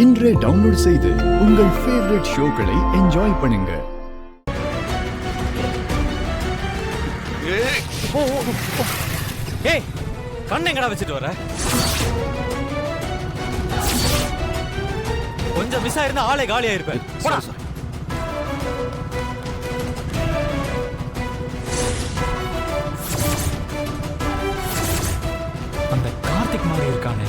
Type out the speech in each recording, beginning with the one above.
இன்றே டவுன்லோட் செய்து உங்கள் ஃபேவரட் ஷோக்களை என்ஜாய் பண்ணுங்க. ஏய் கண்ணை எங்கடா வச்சுட்டு வர? கொஞ்சம் மிஸ் ஆயிருந்தா ஆளே காலியா இருப்பேன். போடா. அந்த கார்த்திக் மாதிரி இருக்கானே.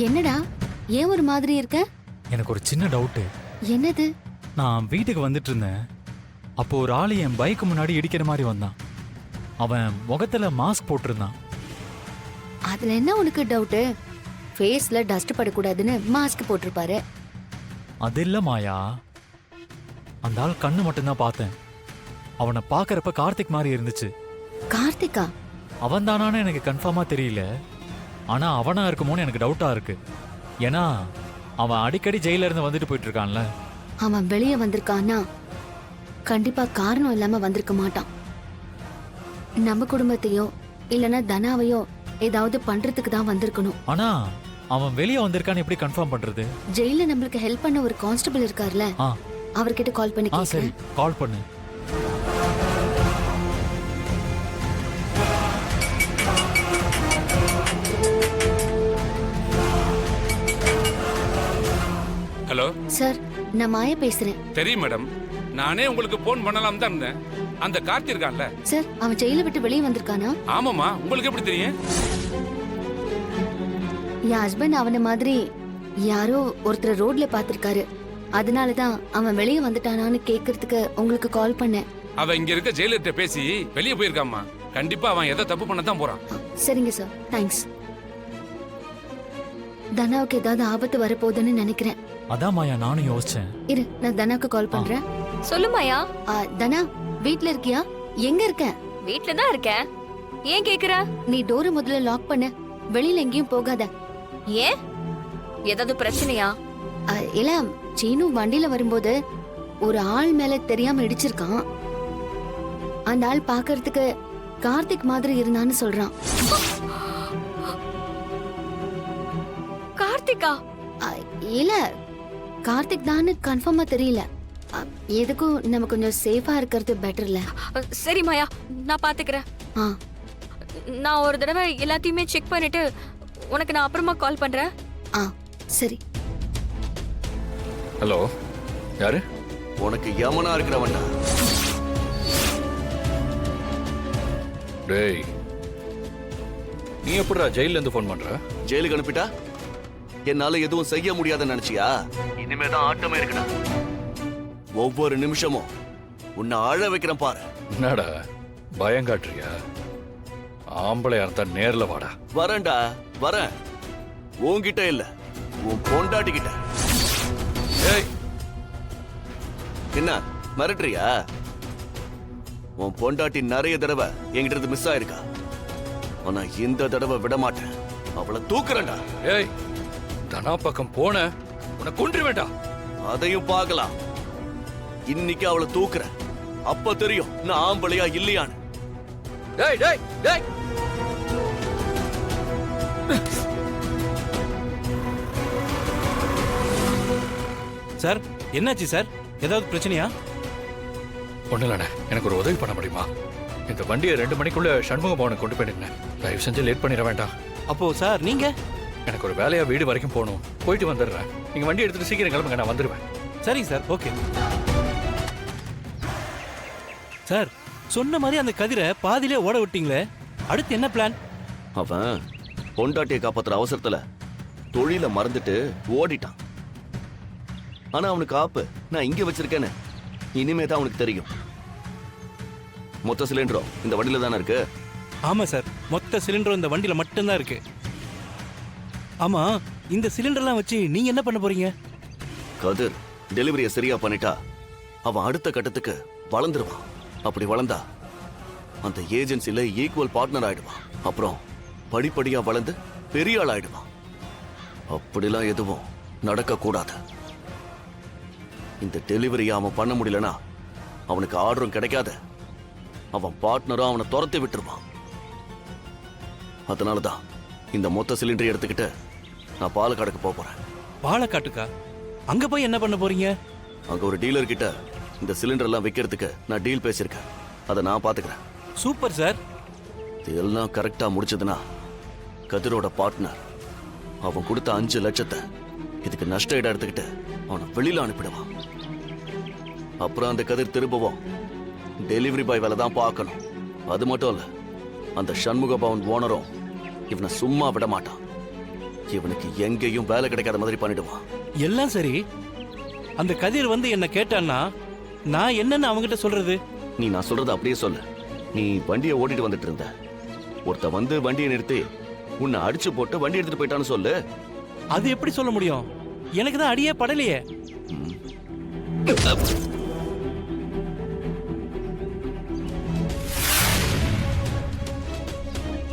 என்னடா ஏன் ஒரு மாதிரி இருக்க? எனக்கு ஒரு சின்ன டவுட். என்னது? நான் வீட்டுக்கு வந்துட்டு இருந்தேன். அப்போ ஒரு ஆளு என் பைக்கு முன்னாடி இடிக்கிற மாதிரி வந்தான். அவன் முகத்துல மாஸ்க் போட்டிருந்தான். அதுல என்ன உனக்கு டவுட்? ஃபேஸ்ல டஸ்ட் படக்கூடாதுன்னு மாஸ்க் போட்டிருப்பாரு. அது இல்ல மாயா, அந்த ஆள் கண்ணு மட்டும்தான் பார்த்தேன். அவனை பாக்குறப்ப கார்த்திக் மாதிரி இருந்துச்சு. கார்த்திகா? அவன் தானான்னு எனக்கு கன்ஃபார்மா தெரியல. ஆனா அவனா இருக்குமோன்னு எனக்கு டவுட்டா இருக்கு. ஏன்னா அவன் அடிக்கடி ஜெயில இருந்து வந்துட்டு போயிட்டு இருக்கான்ல. அவன் வெளியே வந்திருக்கான்னா கண்டிப்பா காரணம் இல்லாம வந்திருக்க மாட்டான். நம்ம குடும்பத்தையோ இல்லனா தனாவையோ ஏதாவது பண்றதுக்கு தான் வந்திருக்கணும். ஆனா அவன் வெளியே வந்திருக்கான்னு எப்படி கன்ஃபார்ம் பண்றது? ஜெயில நம்மளுக்கு ஹெல்ப் பண்ண ஒரு கான்ஸ்டபிள் இருக்கார்ல, அவர்கிட்ட கால் பண்ணி கேளு. சரி, கால் பண்ணு. ஹலோ சார், நான் மாயா பேசுறேன். தெரியும் மேடம், நானே உங்களுக்கு போன் பண்ணலாம் தான் இருந்தேன். அந்த கார்த்தி இருக்கான்ல சார், அவன் ஜெயில விட்டு வெளியே வந்திருக்கானா? ஆமாமா, உங்களுக்கு எப்படி தெரியும்? என் ஹஸ்பண்ட் அவன மாதிரி யாரோ ஒருத்தர் ரோட்ல பாத்திருக்காரு. அதனாலதான் அவன் வெளியே வந்துட்டானான்னு கேக்குறதுக்கு உங்களுக்கு கால் பண்ணேன். அவன் இங்க இருக்க ஜெயிலர்கிட்ட பேசி வெளியே போயிருக்காமா. கண்டிப்பா அவன் எதை தப்பு பண்ண தான் போறான். சரிங்க சார், தேங்க்ஸ். தனாவுக்கு ஏதாவது ஆபத்து வரப்போகுதுன்னு நினைக்கிறேன். அதான் மாயா நானும் யோசிச்சேன். இரு, நான் தனாக்கு கால் பண்றேன். சொல்லு மாயா. தனா, வீட்ல இருக்கியா? எங்க இருக்க? வீட்ல தான் இருக்கேன். ஏன் கேக்குற? நீ டோரை முதல்ல லாக் பண்ணு. வெளியில எங்கேயும் போகாத. ஏன்? ஏதாவது பிரச்சனையா? இல்ல, சீனு வண்டியில வரும்போது ஒரு ஆள் மேல தெரியாம இடிச்சிருக்கான். அந்த ஆள் பாக்குறதுக்கு கார்த்திக் மாதிரி இருந்தான்னு சொல்றான். கார்த்திகா? இல்ல, கார்த்திக் தான் கன்ஃபார்மா தெரியல. எதுக்கும் நம்ம கொஞ்சம் சேஃபா இருக்கிறது பெட்டர்ல. சரி மாயா, நான் பாத்துக்கிறேன். நான் ஒரு தடவை எல்லாத்தையுமே செக் பண்ணிட்டு உனக்கு நான் அப்புறமா கால் பண்றேன். சரி. ஹலோ, யாரு? உனக்கு யமனா இருக்கிறவன்டா. டேய், நீ எப்படிடா ஜெயில இருந்து போன் பண்ற? ஜெயிலுக்கு அனுப்பிட்டா என்னால எதுவும் செய்ய முடியாதுன்னு நினைச்சியா? இனிமேதான் ஆட்டமே இருக்குடா. ஒவ்வொரு நிமிஷமும் உன்னை அழ வைக்கிறேன் பாரு. என்னடா பயம் காட்டுறியா? ஆம்பளையா இருந்தா நேர்ல வாடா. வரேன்டா, வரேன். உன்கிட்ட இல்ல, உன் பொண்டாட்டிக்கிட்ட. ஏய், என்ன மிரட்டுறியா? உன் பொண்டாட்டி நிறைய தடவை என்கிட்ட இருந்து மிஸ் ஆயிருக்கா. ஆனா இந்த தடவை விட மாட்டேன். அவளை தூக்குறேன்டா. ஏய், தனா பக்கம் போன உன்னை கொன்று வேண்டாம். அதையும் பார்க்கலாம். இன்னைக்கு அவளை தூக்குறேன். அப்ப தெரியும் நான் ஆம்பளையா இல்லையான்னு. டேய் டேய் டேய், சார், என்னாச்சு சார்? ஏதாவது பிரச்சனையா? ஒண்ணு இல்லண்ணே, எனக்கு ஒரு உதவி பண்ண முடியுமா? இந்த வண்டியை 2 மணிக்குள்ள சண்முக பவனை கொண்டு போயிடுங்க. தயவு செஞ்சு லேட் பண்ணிட வேண்டாம். அப்போ சார் நீங்க? எனக்கு ஒரு வேலையா வீடு வரைக்கும் போகணும். போயிட்டு வந்துடுறேன். நீங்க வண்டி எடுத்துட்டு சீக்கிரம் கிளம்புங்க, நான் வந்துடுவேன். சரிங்க சார், ஓகே. சார், சொன்ன மாதிரி அந்த கதிரை பாதியிலே ஓட விட்டீங்களே, அடுத்து என்ன பிளான்? அவன் பொண்டாட்டியை காப்பாத்துற அவசரத்துல தொழில மறந்துட்டு ஓடிட்டான். ஆனா அவனுக்கு ஆப்பு நான் இங்க வச்சிருக்கேன்னு இனிமே தான் அவனுக்கு தெரியும். மொத்த சிலிண்டரும் இந்த வண்டியில தானே இருக்கு. ஆமா சார், மொத்த சிலிண்டரும் இந்த வண்டியில மட்டும்தான் இருக்கு. ஆமா, இந்த சிலிண்டர்லாம் வச்சு நீங்க என்ன பண்ண போறீங்க? கதிர் டெலிவரியை சரியா பண்ணிட்டா அவன் அடுத்த கட்டத்துக்கு வளர்ந்துருவான். அப்படி வளர்ந்தா அந்த ஏஜென்சில ஈக்குவல் பார்ட்னர் ஆயிடுவான். அப்புறம் படிப்படியா வளர்ந்து பெரிய ஆள் ஆயிடுவான். அப்படிலாம் எதுவும் நடக்க கூடாது. இந்த டெலிவரி அவன் பண்ண முடியலனா அவனுக்கு ஆர்டரும் கிடைக்காத அவன் பார்ட்னரும் அவனை துரத்தி விட்டுருவான். அதனாலதான் இந்த மொத்த சிலிண்டரை எடுத்துக்கிட்டு நான் பாலக்காடுக்கு போறேன். பாலக்காட்டுக்கா? அங்க போய் என்ன பண்ண போறீங்க? அங்க ஒரு டீலர் கிட்ட இந்த சிலிண்டர் எல்லாம் விற்கிறதுக்கு நான் டீல் பேசியிருக்கேன். அதை நான் பாத்துக்கிறேன். Super sir. இதெல்லாம் கரெக்டா முடிச்சதுன்னா கதிரோட பார்ட்னர் அவன் கொடுத்த 5 லட்சத்தை இதுக்கு நஷ்ட ஈடா எடுத்துக்கிட்டு அவனை வெளியில அனுப்பிடுவான். அப்புறம் அந்த கதிர் திரும்பவும் டெலிவரி பாய் வேலை தான் பார்க்கணும். அது மட்டும் இல்ல, அந்த சண்முக பவன் ஓனரும் இவனை சும்மா விட மாட்டான். இவனுக்கு எங்கேயும் வேலை கிடைக்காத மாதிரி பண்ணிடுவான். எல்லாம் சரி, அந்த கதிர் வந்து என்ன கேட்டான்னா நான் என்னன்னு அவங்கிட்ட சொல்றது? நீ நான் சொல்றத அப்படியே சொல்லு. நீ வண்டியை ஓட்டிட்டு வந்துட்டு இருந்த, ஒருத்த வந்து வண்டியை நிறுத்தி உன்னை அடிச்சு போட்டு வண்டி எடுத்துட்டு போயிட்டான்னு சொல்லு. அது எப்படி சொல்ல முடியும்? எனக்கு தான் அடியே படலையே.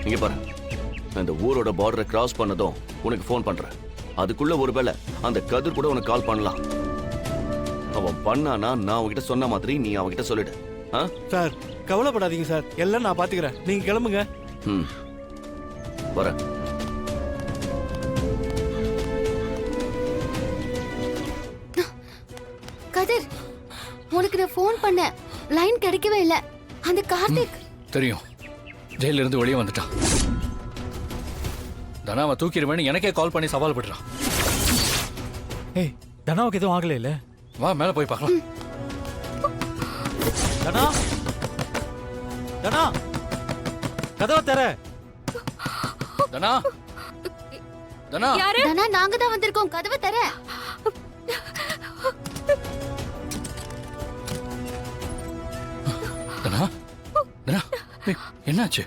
இங்க பாரு, நான் இந்த ஊரோட பார்டரை கிராஸ் பண்ணதும் உனக்கு ஃபோன் பண்றேன். அதுக்குள்ள ஒருவேளை அந்த கதிர் கூட உனக்கு கால் பண்ணலாம். அவன் பண்ணானா நான் அவன்கிட்ட சொன்ன மாதிரி நீ அவன்கிட்ட சொல்லிடு. சார் கவலைப்படாதீங்க சார், எல்லாம் நான் பாத்துக்கிறேன். நீங்க கிளம்புங்க. வரேன். கதிர், உனக்கு நான் ஃபோன் பண்ணேன், லைன் கிடைக்கவே இல்ல. அந்த கார்த்திக் தெரியும், ஜெயில இருந்து வெளியே வந்துட்டான். தனாவை தூக்கிடுவேன்னு எனக்கே கால் பண்ணி சவால் படுறான். ஏய், தனாவுக்கு எதுவும் ஆகல இல்ல? வா மேல போய் பார்க்கலாம். தனா, தனா, கதவை தர. தனா, தனா, யாரு? தனா, நாங்க தான் வந்திருக்கோம், கதவை தர. தனா, தனா, ஏய், என்னாச்சு?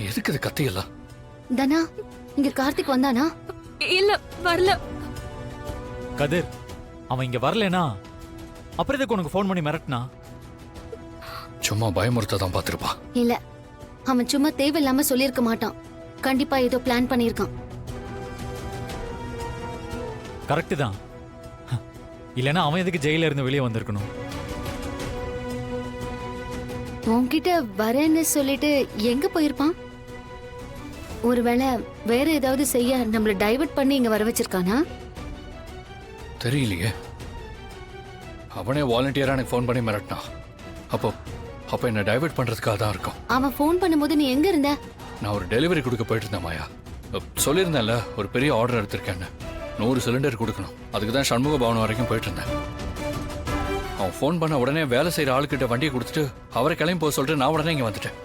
எதுக்கு இது கத்தியெல்லாம்? தனா, இங்க கார்த்திக் வந்தானா? இல்ல, வரல. கதிர், அவன் இங்க வரலனா அப்புறம் எதுக்கு உனக்கு ஃபோன் பண்ணி மிரட்டினா? சும்மா பயமுறுத்த தான் பார்த்திருப்பான். இல்ல, அவன் சும்மா தேவையில்லாம சொல்லியிருக்க மாட்டான். கண்டிப்பா ஏதோ பிளான் பண்ணியிருக்கான். கரெக்ட் தான். இல்லனா அவன் எதுக்கு ஜெயில இருந்து வெளியே வந்திருக்கணும்? உன்கிட்ட வரேன்னு சொல்லிட்டு எங்க போயிருப்பான்? ஒருவேளை வேற ஏதாவது செய்ய நம்மள டைவர்ட் பண்ணி இங்க வர வச்சிருக்கானா? தெரியலையே. அவனே வாலண்டியரா எனக்கு ஃபோன் பண்ணி மிரட்டினான். அப்போ என்ன டைவர்ட் பண்றதுக்காக தான் இருக்கும். அவன் ஃபோன் பண்ணும்போது நீ எங்க இருந்த? நான் ஒரு டெலிவரி கொடுக்க போயிட்டு இருந்தேன் மாயா. சொல்லியிருந்தேன்ல ஒரு பெரிய ஆர்டர் எடுத்திருக்கேன்னு. 100 சிலிண்டர் கொடுக்கணும். அதுக்கு தான் சண்முக பவன் வரைக்கும் போயிட்டு இருந்தேன். அவன் ஃபோன் பண்ண உடனே வேலை செய்யற ஆளுக்கிட்ட வண்டியை கொடுத்துட்டு அவரை கிளம்பி போக சொல்லிட்டு நான் உடனே இங்க வந்துட்டேன்.